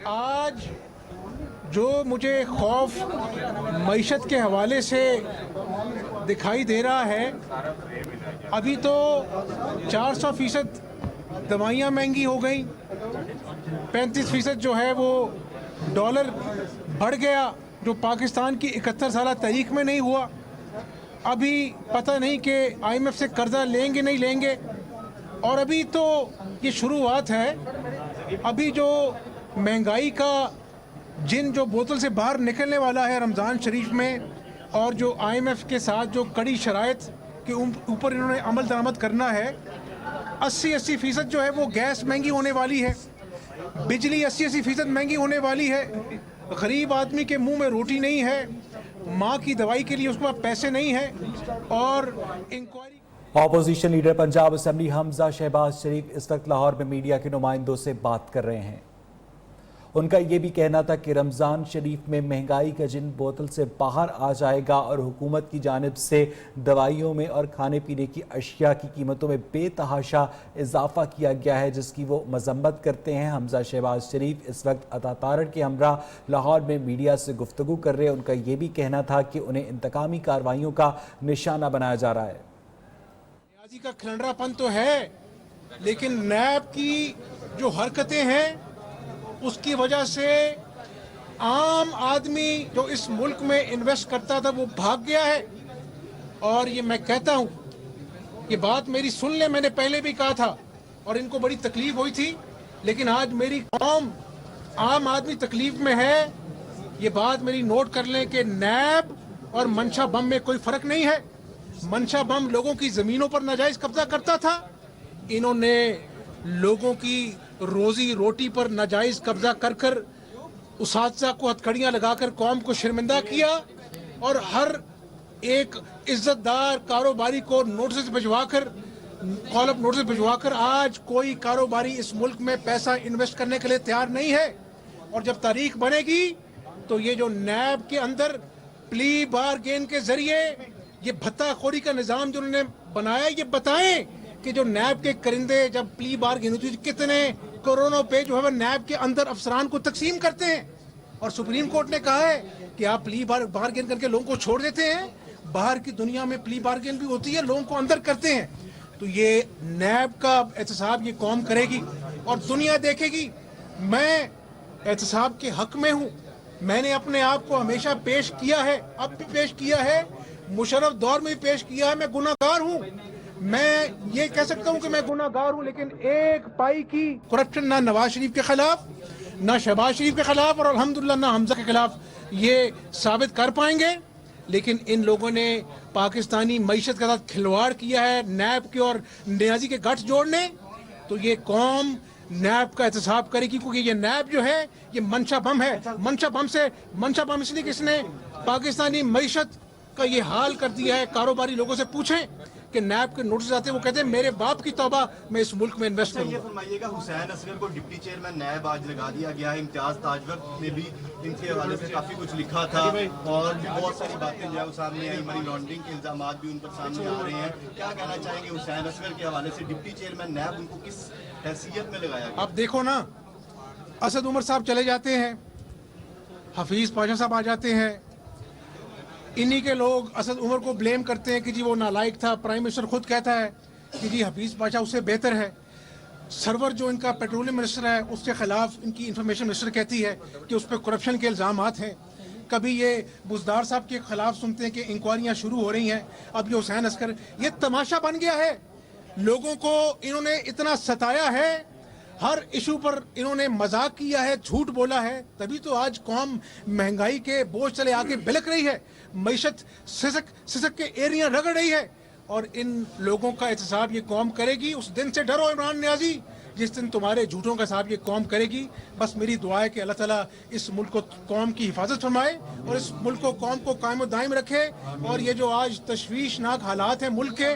आज जो मुझे खौफ मईशत के हवाले से दिखाई दे रहा है, अभी तो 400% दवाइयाँ महंगी हो गई, 35% जो है वो डॉलर बढ़ गया, जो पाकिस्तान की 71 साल तारीख में नहीं हुआ। अभी पता नहीं कि IMF से कर्जा लेंगे नहीं लेंगे, और अभी तो ये शुरुआत है। अभी जो महंगाई का जिन जो बोतल से बाहर निकलने वाला है रमज़ान शरीफ में, और जो IMF के साथ जो कड़ी शराइत के ऊपर इन्होंने अमल दरामद करना है, 80% जो है वो गैस महंगी होने वाली है, बिजली 80% महंगी होने वाली है, गरीब आदमी के मुंह में रोटी नहीं है, माँ की दवाई के लिए उसके पास पैसे नहीं है, और inquiry. Opposition leader Punjab assembly Hamza Shahbaz Sharif इस वक्त लाहौर में मीडिया के नुमाइंदों से बात कर रहे हैं। उनका ये भी कहना था कि रमज़ान शरीफ में महंगाई का जिन बोतल से बाहर आ जाएगा और हुकूमत की जानिब से दवाइयों में और खाने पीने की अशिया की कीमतों में बेतहाशा इजाफा किया गया है, जिसकी वो मजम्मत करते हैं। हमजा शहबाज शरीफ इस वक्त अता तारड़ के हमरा लाहौर में मीडिया से गुफ्तगू कर रहे हैं। उनका ये भी कहना था कि उन्हें इंतकामी कार्रवाइयों का निशाना बनाया जा रहा है। नियाज़ी का खिलंडरापन तो है, लेकिन नैब की जो हरकतें हैं उसकी वजह से आम आदमी जो इस मुल्क में इन्वेस्ट करता था वो भाग गया है। और ये मैं कहता हूँ, ये बात मेरी सुन ले, मैंने पहले भी कहा था और इनको बड़ी तकलीफ हुई थी, लेकिन आज मेरी कौम आम आदमी तकलीफ में है। ये बात मेरी नोट कर लें कि नैब और मंशा बम में कोई फर्क नहीं है। मंशा बम लोगों की जमीनों पर नाजायज कब्जा करता था, इन्होंने लोगों की रोजी रोटी पर नाजायज कब्जा कर कर उसातिज़ा को हथकड़ियाँ लगाकर कौम को शर्मिंदा किया, और हर एक इज्जतदार कारोबारी को नोटिस भिजवाकर, कॉल अप नोटिस भिजवाकर आज कोई कारोबारी इस मुल्क में पैसा इन्वेस्ट करने के लिए तैयार नहीं है। और जब तारीख बनेगी तो ये जो नैब के अंदर प्ली बारगेन के जरिए ये भत्ताखोरी का निज़ाम जो उन्होंने बनाया, ये बताएं कि जो नैब के करिंदे जब प्ली बारगेन होती है कितने करोड़ों पे जो है नैब के अंदर अफसरान को तकसीम करते हैं। और सुप्रीम कोर्ट ने कहा है कि आप प्ली बारगेन करके लोगों को छोड़ देते हैं। बाहर की दुनिया में प्ली बारगेन भी होती है, लोगों को अंदर करते हैं। तो ये नैब का एहतसाब ये कौम करेगी और दुनिया देखेगी। मैं एहतसाब के हक में हूँ, मैंने अपने आप को हमेशा पेश किया है, अब भी पेश किया है, मुशर्रफ दौर में भी पेश किया है। मैं गुनाहगार हूँ, मैं ये कह सकता हूँ कि मैं गुनाहगार हूँ, लेकिन एक पाई की करप्शन ना नवाज शरीफ के खिलाफ, ना शहबाज शरीफ के खिलाफ, और अल्हम्दुलिल्लाह ना हमजा के खिलाफ ये साबित कर पाएंगे। लेकिन इन लोगों ने पाकिस्तानी मईशत के साथ खिलवाड़ किया है, नैब के और नियाज़ी के गठ जोड़ने। तो ये कौम नैब का एहतसाब करेगी, क्योंकि ये नैब जो है ये मंशा बम है। मंशा बम इसलिए कि इसने पाकिस्तानी मईशत का ये हाल कर दिया है। कारोबारी लोगों से पूछें कि नैब के नोटिस आते हैं, वो कहते हैं मेरे बाप की तौबा मैं इस मुल्क में इन्वेस्ट करूंगा। फरमाइएगा, हुसैन असगर को डिप्टी चेयरमैन नैब आज लगा दिया गया है। इम्तियाज ताजवर ने भी इनके हवाले से काफी कुछ लिखा था और भी बहुत सारी बातें जो है सामने आई, मनी लॉन्ड्रिंग के इल्जाम भी उन पर सामने आ रहे हैं। क्या कहना चाहेंगे हुसैन असगर के हवाले से? डिप्टी चेयरमैन नैब उनको किस हैसियत में लगाया गया? अब देखो ना, असद उमर साहब चले जाते हैं, हफीज पाशा साहब आ जाते हैं, इन्हीं के लोग असद उमर को ब्लेम करते हैं कि जी वो नालायक था। प्राइम मिनिस्टर खुद कहता है कि जी हफीज पाशा उससे बेहतर है। सरवर जो इनका पेट्रोलियम मिनिस्टर है उसके खिलाफ इनकी इंफॉर्मेशन मिनिस्टर कहती है कि उस पर करप्शन के इल्ज़ामात हैं। कभी ये बुजदार साहब के खिलाफ सुनते हैं कि इंक्वायरियाँ शुरू हो रही हैं। अब ये हुसैन असगर, ये तमाशा बन गया है। लोगों को इन्होंने इतना सताया है, हर इशू पर इन्होंने मजाक किया है, झूठ बोला है, तभी तो आज कौम महंगाई के बोझ चले आके बिलक रही है, मईशत सिसक के एरिया रगड़ रही है। और इन लोगों का एहतसाब ये कौम करेगी। उस दिन से डरो इमरान नियाज़ी जिस दिन तुम्हारे झूठों का हिसाब ये कौम करेगी। बस मेरी दुआ है कि अल्लाह ताला इस मुल्क को, कौम की हिफाजत फरमाए और इस मुल्क को, कौम को कायम व दायम रखे। और ये जो आज तशवीशनाक हालात हैं मुल्क के,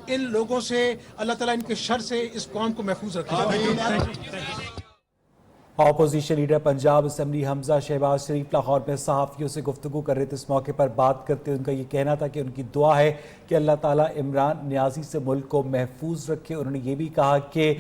इन लोगों से अल्लाह ताला इनके शर से इस कौम को महफूज रखे। اپوزیشن لیڈر پنجاب اسمبلی حمزہ شہباز شریف لاہور میں صحافیوں سے گفتگو کر رہے تھے. اس موقع پر بات کرتے ان کا یہ کہنا تھا کہ ان کی دعا ہے کہ اللہ تعالیٰ عمران نیازی سے ملک کو محفوظ رکھے. انہوں نے یہ بھی کہا کہ